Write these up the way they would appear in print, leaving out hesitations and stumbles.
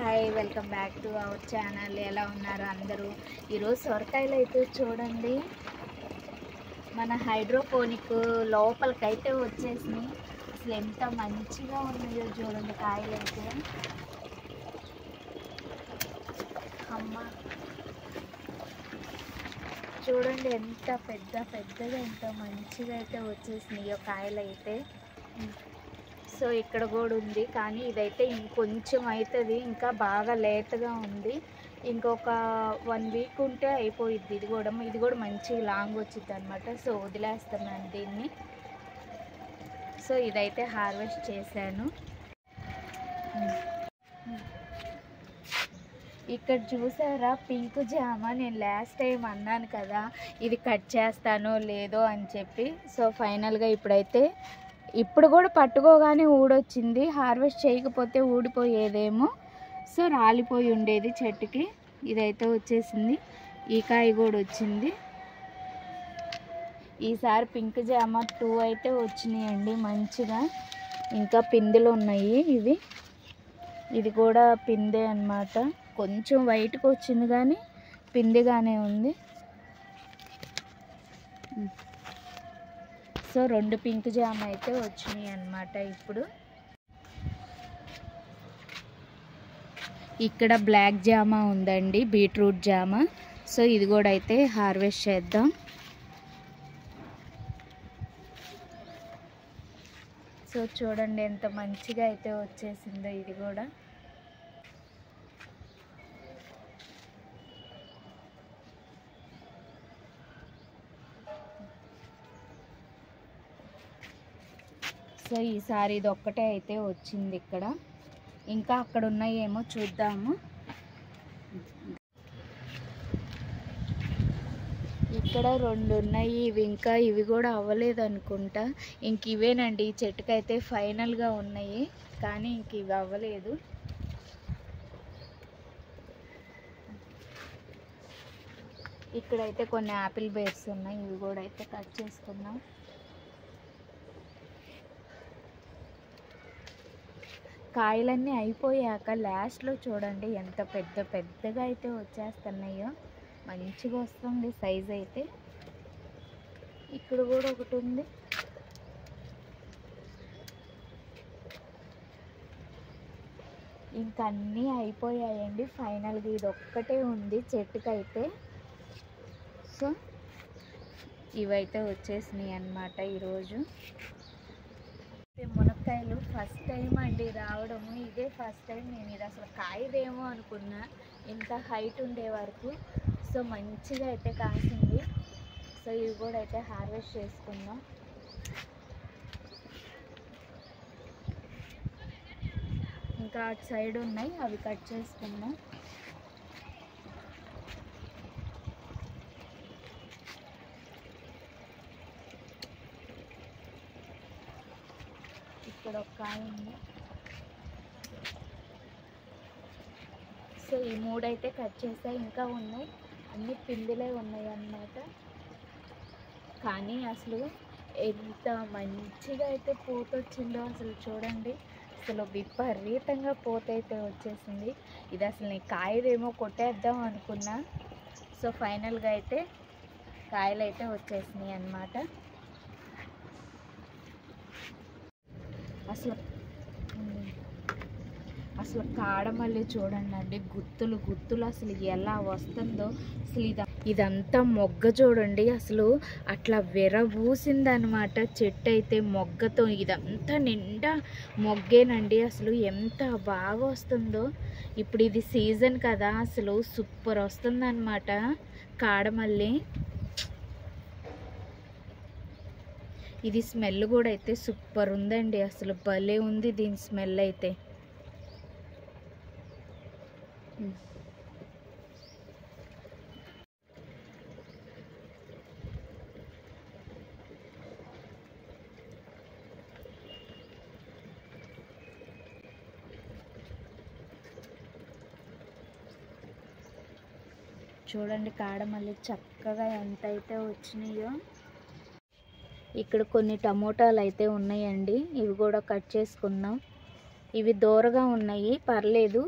Hi, welcome back to our channel. ఎలా ఉన్నారు అందరూ? ఈరోజు సొరకాయలు అయితే చూడండి, మన హైడ్రోపోనిక్ లోపలికైతే వచ్చేసినాయి. అసలు ఎంత మంచిగా ఉన్నాయో చూడండి కాయలు అయితే. అమ్మ చూడండి ఎంత పెద్దగా ఎంత మంచిగా అయితే వచ్చేసినాయో కాయలు అయితే. సో ఇక్కడ కూడా ఉంది, కానీ ఇదైతే ఇంకొంచెం అవుతుంది, ఇంకా బాగా లేతగా ఉంది. ఇంకొక 1 వీక్ ఉంటే అయిపోయిద్ది. ఇది కూడా మంచి లాంగ్ వచ్చింది అనమాట. సో వదిలేస్తున్నాను దీన్ని. సో ఇదైతే హార్వెస్ట్ చేశాను. ఇక్కడ చూసారా పింక్ జామ, నేను లాస్ట్ టైం అన్నాను కదా ఇది కట్ చేస్తానో లేదో అని చెప్పి. సో ఫైనల్గా ఇప్పుడు కూడా పట్టుకోగానే ఊడొచ్చింది. హార్వెస్ట్ చేయకపోతే ఊడిపోయేదేమో. సో రాలిపోయి ఉండేది చెట్టుకి. ఇదైతే వచ్చేసింది. ఈ కాయ కూడా వచ్చింది. ఈసారి పింక్ జామ 2 అయితే వచ్చినాయండి మంచిగా. ఇంకా పిందెలు ఉన్నాయి ఇవి. ఇది కూడా పిందె అన్నమాట. కొంచెం వైట్గా వచ్చింది కానీ పిందెగానే ఉంది. సో 2 పింక్ జామ అయితే వచ్చినాయి అన్నమాట. ఇప్పుడు ఇక్కడ బ్లాక్ జామ ఉందండి, బీట్రూట్ జామ. సో ఇది కూడా అయితే హార్వెస్ట్ చేద్దాం. సో చూడండి ఎంత మంచిగా అయితే వచ్చేసిందో ఇది కూడా. సో ఈసారి ఇది ఒక్కటే అయితే వచ్చింది ఇక్కడ. ఇంకా అక్కడ ఉన్నాయేమో చూద్దాము. ఇక్కడ 2 ఉన్నాయి. ఇవి కూడా అవ్వలేదు అనుకుంటా. ఇంక ఇవేనండి ఈ చెట్టుకైతే ఫైనల్గా ఉన్నాయి, కానీ ఇంక ఇవి అవ్వలేదు. ఇక్కడైతే కొన్ని యాపిల్ బేర్స్ ఉన్నాయి. ఇవి కూడా అయితే కట్ చేసుకున్నాం. కాయలన్నీ అయిపోయాక లాస్ట్లో చూడండి ఎంత పెద్దగా అయితే వచ్చేస్తున్నాయో. మంచిగా వస్తుంది సైజ్ అయితే. ఇక్కడ కూడా ఒకటి ఉంది. ఇంకా అన్నీ అయిపోయాయండి. ఫైనల్గా ఇది ఒక్కటే ఉంది చెట్టుకైతే. సో ఇవైతే వచ్చేసినాయి అన్నమాట ఈరోజు. మునక్కాయలు ఫస్ట్ టైం అండి రావడము. ఇదే ఫస్ట్ టైం. నేను ఇది అసలు కాయదేమో అనుకున్నా, ఇంత హైట్ ఉండే వరకు. సో మంచిగా అయితే కాసింది. సో ఇవి కూడా అయితే హార్వెస్ట్ చేసుకుందాం. ఇంకా అటు సైడ్ ఉన్నాయి, అవి కట్ చేసుకుందాం. ఇక్కడ ఒక కాయ ఉంది. సో ఈ 3 అయితే కట్ చేసాయి. ఇంకా ఉన్నాయి, అన్ని పిందెలే ఉన్నాయి అన్నమాట. కానీ అసలు ఎంత మంచిగా అయితే పూత వచ్చిందో అసలు చూడండి. అసలు విపరీతంగా పూత అయితే వచ్చేసింది. ఇది అసలు నేను కాయదేమో కొట్టేద్దాం అనుకున్నా. సో ఫైనల్గా అయితే కాయలు అయితే వచ్చేసినాయి అన్నమాట. అసలు కాడమల్లి చూడండి, గుత్తులు అసలు ఎలా వస్తుందో. అసలు ఇదంతా మొగ్గ చూడండి, అసలు అట్లా విరబూసిందనమాట చెట్టు అయితే మొగ్గతో. ఇదంతా నిండా మొగ్గేనండి. అసలు ఎంత బాగా వస్తుందో. ఇప్పుడు ఇది సీజన్ కదా, అసలు సూపర్ వస్తుందన్నమాట కాడమల్లి. ఇది స్మెల్ కూడా అయితే సూపర్ ఉందండి. అసలు భలే ఉంది దీని స్మెల్ అయితే. చూడండి కాడమల్లి చక్కగా ఎంత అయితే వచ్చినాయో. ఇక్కడ కొన్ని టమోటాలు అయితే ఉన్నాయండి, ఇవి కూడా కట్ చేసుకుందాం. ఇవి దూరగా ఉన్నాయి, పర్లేదు.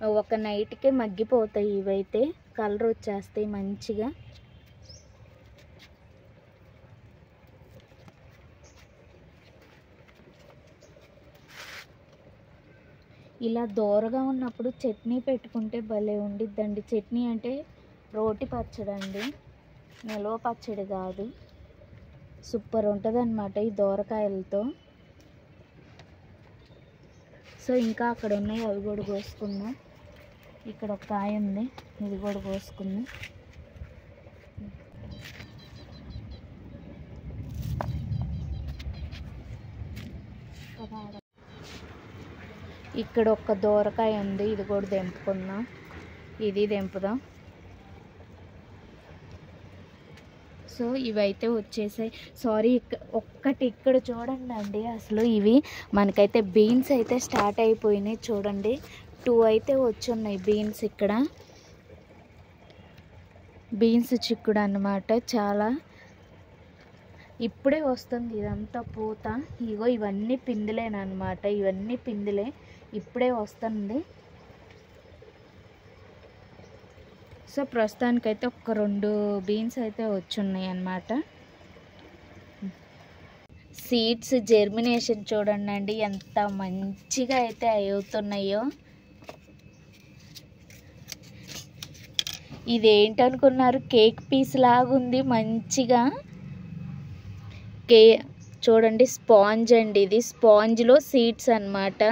ఒక నైట్కే మగ్గిపోతాయి. ఇవైతే కలర్ వచ్చేస్తాయి మంచిగా. ఇలా దోరగా ఉన్నప్పుడు చట్నీ పెట్టుకుంటే భలే ఉండిద్దండి. చట్నీ అంటే రోటి పచ్చడి అండి, నిల్వ పచ్చడి కాదు. సూపర్ ఉంటుంది అన్నమాట ఈ దోరకాయలతో. సో ఇంకా అక్కడ ఉన్నాయి, అవి కూడా కోసుకుందాం. ఇక్కడ ఒక కాయ ఉంది, ఇది కూడా కోసుకుందాం. ఇక్కడ ఒక దోరకాయ ఉంది, ఇది కూడా తెంపుకుందాం. ఇది తెంపుదాం. సో ఇవైతే వచ్చేసాయి. సారీ, ఒక్కటి ఇక్కడ చూడండి అండి. అసలు ఇవి మనకైతే బీన్స్ అయితే స్టార్ట్ అయిపోయినాయి చూడండి. 2 అయితే వచ్చున్నాయి బీన్స్. ఇక్కడ బీన్స్ చిక్కుడు అన్నమాట. చాలా ఇప్పుడే వస్తుంది ఇదంతా పూత. ఇగో ఇవన్నీ పిందులేనమాట, ఇవన్నీ పిందులే, ఇప్పుడే వస్తుంది. సో ప్రస్తుతానికైతే ఒక 2 బీన్స్ అయితే వచ్చున్నాయి అన్నమాట. సీడ్స్ జెర్మినేషన్ చూడండి అండి ఎంత మంచిగా అయితే అవుతున్నాయో. ఇదేంటనుకున్నారు, కేక్ పీస్ లాగుంది మంచిగా. చూడండి స్పాంజ్ అండి, ఇది స్పాంజ్లో సీడ్స్ అన్నమాట.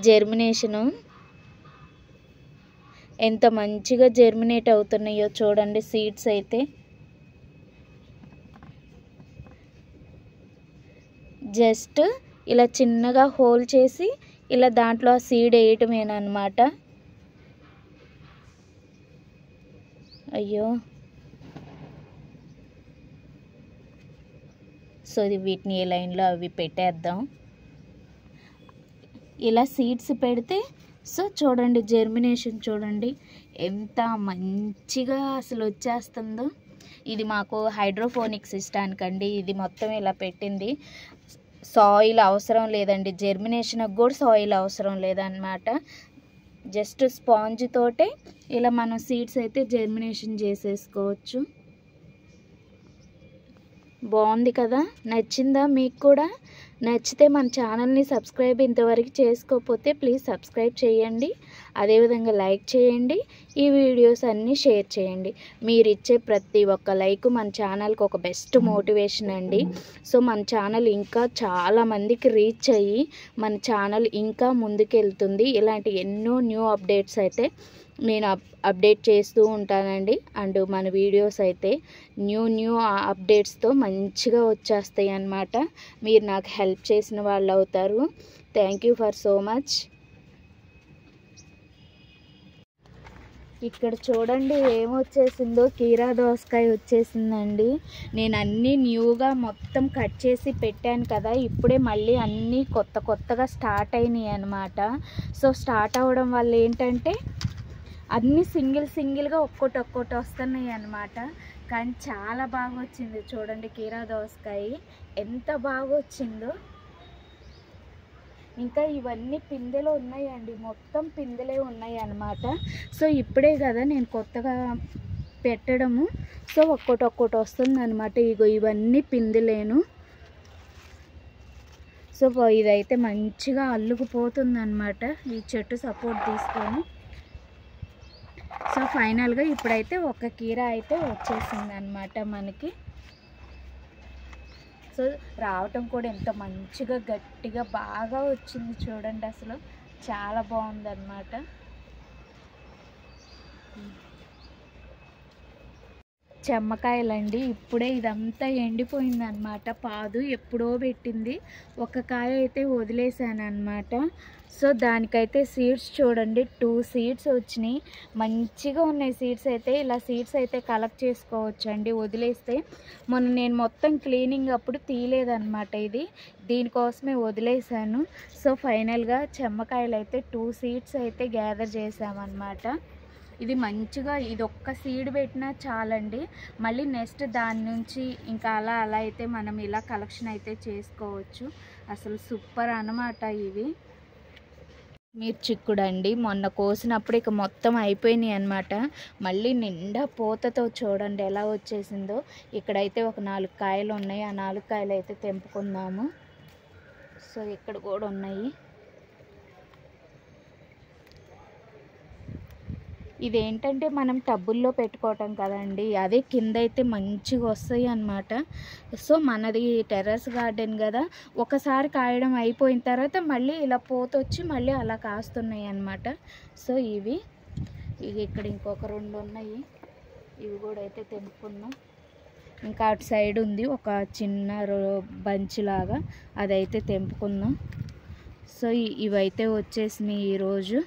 జెర్మినేషను ఎంత మంచిగా జెర్మినేట్ అవుతున్నాయో చూడండి సీడ్స్ అయితే. జస్ట్ ఇలా చిన్నగా హోల్ చేసి ఇలా దాంట్లో ఆ సీడ్ వేయటమేనమాట. అయ్యో, సో వీటిని ఏ లైన్లో అవి పెట్టేద్దాం. ఇలా సీడ్స్ పెడితే సో చూడండి జెర్మినేషన్ చూడండి ఎంత మంచిగా అసలు వచ్చేస్తుందో. ఇది మాకు హైడ్రోఫోనిక్ సిస్టానికండి ఇది మొత్తం ఇలా పెట్టింది. సాయిల్ అవసరం లేదండి, జెర్మినేషన్కి కూడా సాయిల్ అవసరం లేదన్నమాట. జస్ట్ స్పాంజ్ తోటే ఇలా మనం సీడ్స్ అయితే జెర్మినేషన్ చేసేసుకోవచ్చు. బాగుంది కదా, నచ్చిందా మీకు కూడా? నచ్చితే మన ఛానల్ని సబ్స్క్రైబ్ ఇంతవరకు చేసుకోకపోతే ప్లీజ్ సబ్స్క్రైబ్ చేయండి. అదేవిధంగా లైక్ చేయండి, ఈ వీడియోస్ అన్నీ షేర్ చేయండి. మీరు ఇచ్చే ప్రతి ఒక్క లైక్ మన ఛానల్కి ఒక బెస్ట్ మోటివేషన్ అండి. సో మన ఛానల్ ఇంకా చాలామందికి రీచ్ అయ్యి మన ఛానల్ ఇంకా ముందుకెళ్తుంది. ఇలాంటి ఎన్నో న్యూ అప్డేట్స్ అయితే నేను అప్డేట్ చేస్తూ ఉంటానండి. అండ్ మన వీడియోస్ అయితే న్యూ అప్డేట్స్తో మంచిగా వచ్చేస్తాయి అన్నమాట. మీరు నాకు హెల్ప్ చేసిన వాళ్ళు అవుతారు. Thank you for so much. ఇక్కడ చూడండి ఏమొచ్చేసిందో, కీరా దోసకాయ వచ్చేసిందండి. నేను అన్నీ న్యూగా మొత్తం కట్ చేసి పెట్టాను కదా, ఇప్పుడే మళ్ళీ అన్నీ కొత్తగా స్టార్ట్ అయినాయి అన్నమాట. సో స్టార్ట్ అవ్వడం వల్ల ఏంటంటే అన్నీ సింగిల్గా ఒక్కొక్కటి వస్తున్నాయి అన్నమాట. కానీ చాలా బాగా వచ్చింది చూడండి కీరా దోసకాయ ఎంత బాగా వచ్చిందో. ఇంకా ఇవన్నీ పిందెలు ఉన్నాయండి, మొత్తం పిందెలే ఉన్నాయి అన్నమాట. సో ఇప్పుడే కదా నేను కొత్తగా పెట్టడము. సో ఒక్కొక్కటి వస్తుంది అనమాట. ఇగో ఇవన్నీ పిందెలేను. సో ఇదైతే మంచిగా అల్లుకుపోతుంది అనమాట ఈ చెట్టు సపోర్ట్ తీసుకొని. సో ఫైనల్గా ఇప్పుడైతే ఒక కీర అయితే వచ్చేసింది అనమాట మనకి. సో రావటం కూడా ఎంత మంచిగా గట్టిగా బాగా వచ్చింది చూడండి, అసలు చాలా బాగుంది అన్నమాట. చెమ్మకాయలండి, ఇప్పుడే ఇదంతా ఎండిపోయింది అనమాట. పాదు ఎప్పుడో పెట్టింది, ఒక కాయ అయితే వదిలేసాను అనమాట. సో దానికైతే సీడ్స్ చూడండి 2 సీడ్స్ వచ్చినాయి, మంచిగా ఉన్నాయి సీడ్స్ అయితే. ఇలా సీడ్స్ అయితే కలెక్ట్ చేసుకోవచ్చు అండి వదిలేస్తే. మొన్న నేను మొత్తం క్లీనింగ్ అప్పుడు తీయలేదన్నమాట, ఇది దీనికోసమే వదిలేసాను. సో ఫైనల్గా చెమ్మకాయలు అయితే 2 సీడ్స్ అయితే గ్యాదర్ చేసామన్నమాట. ఇది మంచిగా ఇది ఒక్క సీడ్ పెట్టినా చాలండి. మళ్ళీ నెక్స్ట్ దాని నుంచి ఇంకా అలా అయితే మనం ఇలా కలెక్షన్ అయితే చేసుకోవచ్చు. అసలు సూపర్ అన్నమాట ఇవి. మీరు చిక్కుడండి మొన్న కోసినప్పుడు ఇక మొత్తం అయిపోయినాయి అన్నమాట. మళ్ళీ నిండా పూతతో చూడండి ఎలా వచ్చేసిందో. ఇక్కడైతే ఒక 4 కాయలు ఉన్నాయి. ఆ 4 కాయలు అయితే తెంపుకుందాము. సో ఇక్కడ కూడా ఉన్నాయి. ఇదేంటంటే మనం టబ్బుల్లో పెట్టుకోవటం కదండి, అదే కింద అయితే మంచిగా వస్తాయి అన్నమాట. సో మనది టెర్రస్ గార్డెన్ కదా, ఒకసారి కాయడం అయిపోయిన తర్వాత మళ్ళీ ఇలా పోతొచ్చి మళ్ళీ అలా కాస్తున్నాయి అన్నమాట. సో ఇవి ఇక్కడ ఇంకొక 2 ఉన్నాయి. ఇవి కూడా అయితే తెంపుకున్నాం. ఇంకా అటు సైడ్ ఉంది ఒక చిన్న బంచ్ లాగా, అదైతే తెంపుకుందాం. సో ఇవైతే వచ్చేసినాయి ఈరోజు.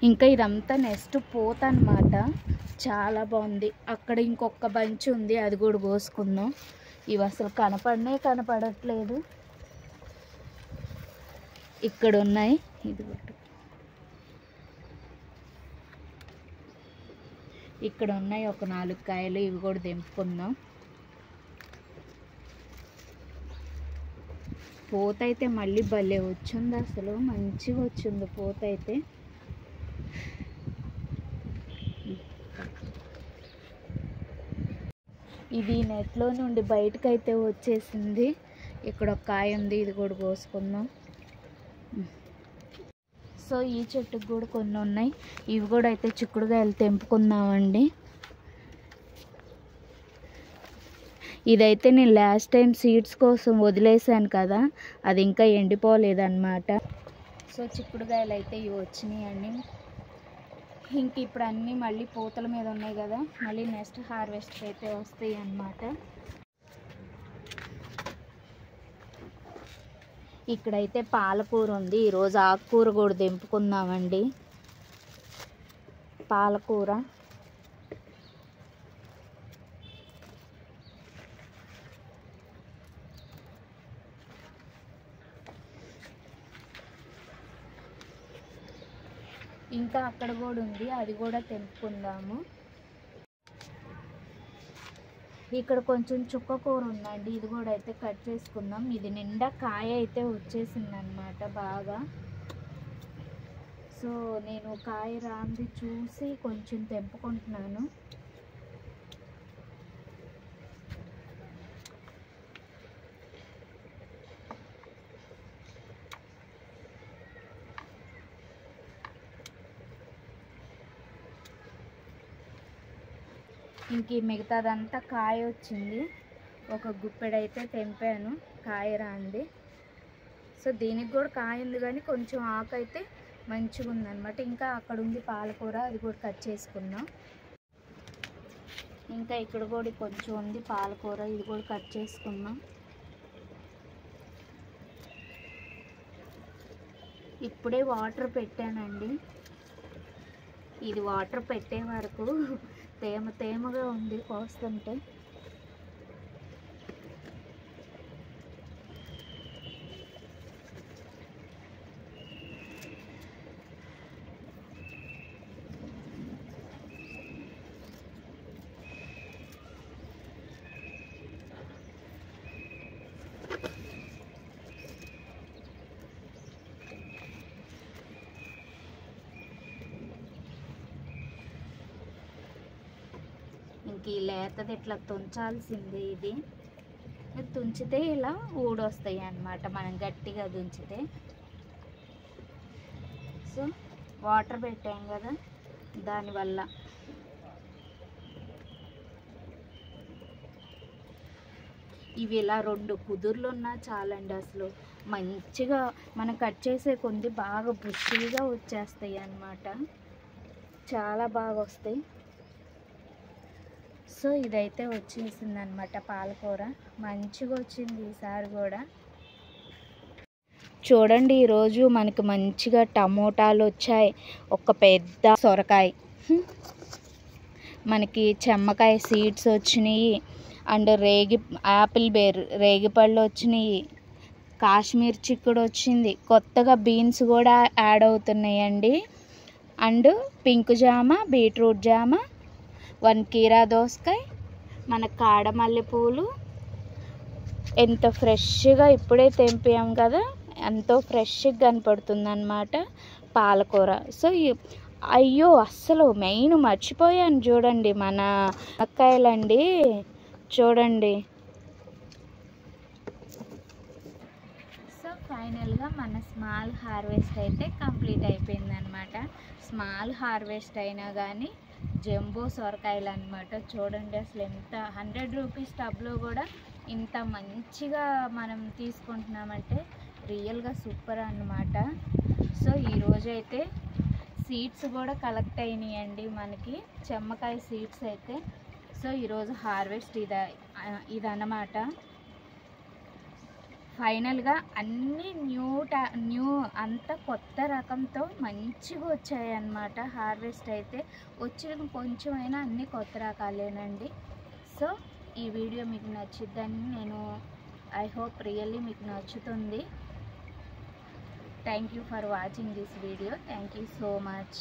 ఇంకా ఇదంతా నెక్స్ట్ పూత అన్నమాట. చాలా బాగుంది. అక్కడ ఇంకొక బంచ్ ఉంది, అది కూడా కోసుకుందాం. ఇవి అసలు కనపడట్లేదు. ఇక్కడ ఉన్నాయి. ఇది ఇక్కడ ఉన్నాయి ఒక 4 కాయలు. ఇవి కూడా తెంపుకుందాం. పూత అయితే మళ్ళీ భలే వచ్చింది, అసలు మంచిగా వచ్చింది పూత అయితే. ఇది నెట్లో నుండి బయటకు అయితే వచ్చేసింది. ఇక్కడ ఒక కాయ ఉంది, ఇది కూడా కోసుకుందాం. సో ఈ చెట్టుకు కూడా కొన్ని ఉన్నాయి. ఇవి కూడా అయితే చిక్కుడుకాయలు తెంపుకుందామండి. ఇదైతే నేను లాస్ట్ టైం సీడ్స్ కోసం వదిలేసాను కదా, అది ఇంకా ఎండిపోలేదన్నమాట. సో చిక్కుడుకాయలు అయితే ఇవి వచ్చినాయండి. ఇంక ఇప్పుడు అన్నీ మళ్ళీ పూతల మీద ఉన్నాయి కదా, మళ్ళీ నెక్స్ట్ హార్వెస్ట్ అయితే వస్తాయి అన్నమాట. ఇక్కడైతే పాలకూర ఉంది. ఈరోజు ఆకుకూర కూడా తెంపుకుందామండి. పాలకూర ఇంకా అక్కడ కూడా ఉంది, అది కూడా తెంపుకుందాము. ఇక్కడ కొంచెం చుక్క కూర ఉందండి, ఇది కూడా అయితే కట్ చేసుకుందాం. ఇది నిండా కాయ అయితే వచ్చేసింది అన్నమాట బాగా. సో నేను కాయ రాంది చూసి కొంచెం తెంపుకుంటున్నాను. ఇంక మిగతాదంతా కాయ వచ్చింది. ఒక గుప్పెడైతే తెంపాను కాయ రాంది. సో దీనికి కూడా కాయ ఉంది కానీ కొంచెం ఆకు అయితే మంచిగా ఉందన్నమాట. ఇంకా అక్కడ ఉంది పాలకూర, అది కూడా కట్ చేసుకున్నాం. ఇంకా ఇక్కడ కూడా కొంచెం ఉంది పాలకూర, ఇది కూడా కట్ చేసుకున్నాం. ఇప్పుడే వాటర్ పెట్టానండి. ఇది వాటర్ పెట్టే వరకు తేమగా ఉంది కోస్తుంటే. ఇంక ఈ లేతది ఇట్లా తుంచాల్సిందే. ఇది తుంచితే ఇలా ఊడొస్తాయి అన్నమాట, మనం గట్టిగా తుంచితే. సో వాటర్ పెట్టాం కదా, దానివల్ల ఇవి ఇలా 2 కుదుర్లు ఉన్నా చాలండి. అసలు మంచిగా మనం కట్ చేసే కొంది బాగా బుషీగా వచ్చేస్తాయి అన్నమాట, చాలా బాగా వస్తాయి. సో ఇదైతే వచ్చేసింది అన్నమాట పాలకూర, మంచిగా వచ్చింది ఈసారి కూడా. చూడండి ఈరోజు మనకి మంచిగా టమోటాలు వచ్చాయి, ఒక పెద్ద సొరకాయ, మనకి చెమ్మకాయ సీడ్స్ వచ్చినాయి, అండ్ యాపిల్ బేర్ రేగిపళ్ళు వచ్చినాయి, కాశ్మీర్ చిక్కుడు వచ్చింది, కొత్తగా బీన్స్ కూడా యాడ్ అవుతున్నాయండి, అండ్ పింక్ జామ, బీట్రూట్ జామ, 1 కీరా దోసకాయ, మన కాడమల్లె పూలు ఎంత ఫ్రెష్గా ఇప్పుడే తెంపాం కదా, ఎంతో ఫ్రెష్గా కనపడుతుంది అన్నమాట పాలకూర. సో అయ్యో అస్సలు మెయిన్ మర్చిపోయాను చూడండి, మన మునక్కాయలండి చూడండి. సో ఫైనల్గా మన స్మాల్ హార్వెస్ట్ అయితే కంప్లీట్ అయిపోయింది అనమాట. స్మాల్ హార్వెస్ట్ అయినా కానీ జంబో సొరకాయలు అనమాట. చూడండి అసలు ఎంత 100 రూపీస్ టబ్లో కూడా ఇంత మంచిగా మనం తీసుకుంటున్నామంటే రియల్గా సూపర్ అన్నమాట. సో ఈరోజైతే సీడ్స్ కూడా కలెక్ట్ అయినాయండి మనకి, చెమ్మకాయ సీడ్స్ అయితే. సో ఈరోజు హార్వెస్ట్ ఇదన్నమాట. ఫైనల్గా అన్నీ న్యూ అంత కొత్త రకంతో మంచిగా వచ్చాయి అన్నమాట. హార్వెస్ట్ అయితే వచ్చిన కొంచెమైనా అన్నీ కొత్త రకాలేనండి. సో ఈ వీడియో మీకు నచ్చిద్దని నేను ఐ హోప్ రియల్లీ మీకు నచ్చుతుంది. Thank you for watching this video. Thank you so much.